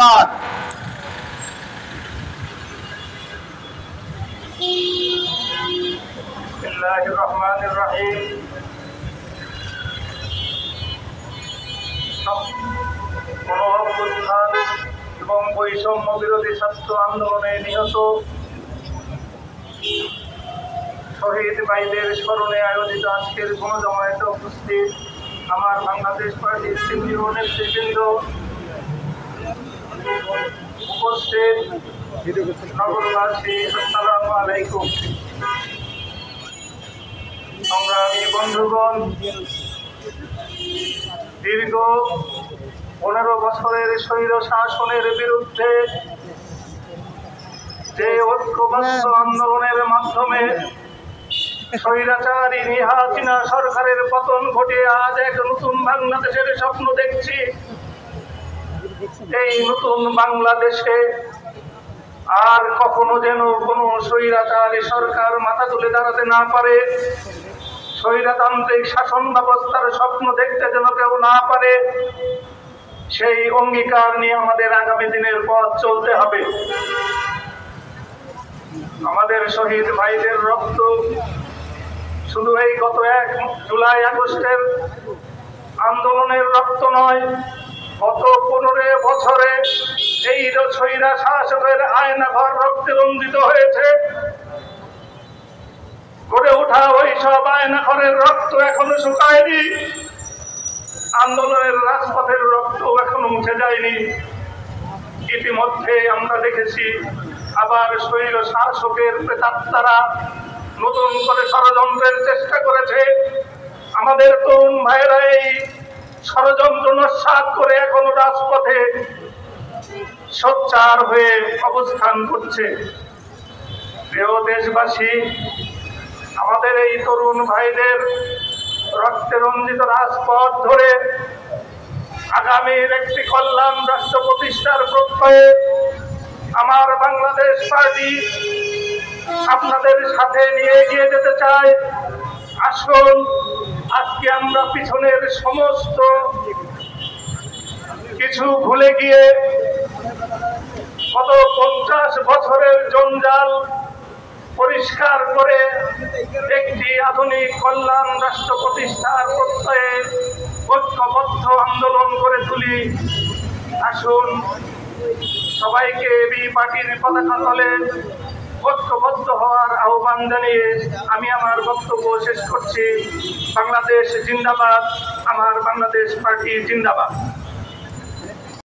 অঙ্গীকার। বিসমিল্লাহির রহমানির রহিম। গণঅভ্যুত্থান এবং বৈষম্য বিরোধী ছাত্র আন্দোলনে নিহত শহীদ ভাইদের স্মরণে আয়োজিত আজকের গণজমায়েতে উপস্থিত আমার বাংলাদেশ পার্টির কেন্দ্রীয় নেতৃবৃন্দ, উপস্থিত নগরবাসী, আসসালামু আলাইকুম। সংগ্রামী বন্ধুগণ, দীর্ঘ 15 বছরের স্বৈর শাসনের বিরুদ্ধে যে ঐক্যবদ্ধ আন্দোলনের মাধ্যমে স্বৈরাচারী হাসিনা সরকারের পতন ঘটে আজ এক নতুন বাংলাদেশের স্বপ্ন দেখছি। এই নতুন বাংলাদেশে আর কখনো যেন কোনো স্বৈরাচারী সরকার মাথা তুলে দাঁড়াতে না পারে, স্বৈরতান্ত্রিক শাসন ব্যবস্থার স্বপ্ন দেখতে যেন কেউ না পারে, সেই অঙ্গীকার নিয়ে আমাদের আগামী দিনের পথ চলতে হবে। আমাদের শহীদ ভাইদের রক্ত শুধু এই গত 1 জুলাই আগস্টের আন্দোলনের রক্ত নয়, গত 15 বছরে এই স্বৈরা শাসকের আয়নাঘর রক্তে রঞ্জিত হয়েছে। গড়ে ওঠা ওই সব আয়নাঘরের রক্ত এখনো শুকায়নি, আন্দোলনের রাজপথের রক্ত এখনো মুছে যায়নি। ইতিমধ্যে আমরা দেখেছি আবার স্বৈর শাসকের প্রেতাত্মারা নতুন করে ষড়যন্ত্রের চেষ্টা করেছে। আমাদের তরুণ ভাইয়েরা এই ষড়যন্ত্র নস্যাৎ করে এখনো রাজপথে সোচ্চার হয়ে অবস্থান করছে। প্রিয় দেশবাসী, আমাদের এই তরুণ ভাইদের রক্তে রঞ্জিত রাজপথ ধরে আগামীর একটি কল্যাণ রাষ্ট্র প্রতিষ্ঠার প্রত্যয়ে আমার বাংলাদেশ পার্টি আপনাদের সাথে নিয়ে এগিয়ে যেতে চায়। আসুন আজকে আমরা পিছনের সমস্ত কিছু ভুলে গিয়ে গত 50 বছরের জঞ্জাল পরিষ্কার করে একটি আধুনিক কল্যাণ রাষ্ট্র প্রতিষ্ঠার প্রত্যয়ে ঐক্যবদ্ধ আন্দোলন করে তুলি। আসুন সবাইকে এবি পার্টির পতাকা তলে ঐক্যবদ্ধ হওয়ার আহ্বান জানিয়ে আমি আমার বক্তব্য শেষ করছি। বাংলাদেশ জিন্দাবাদ, আমার বাংলাদেশ পার্টি জিন্দাবাদ।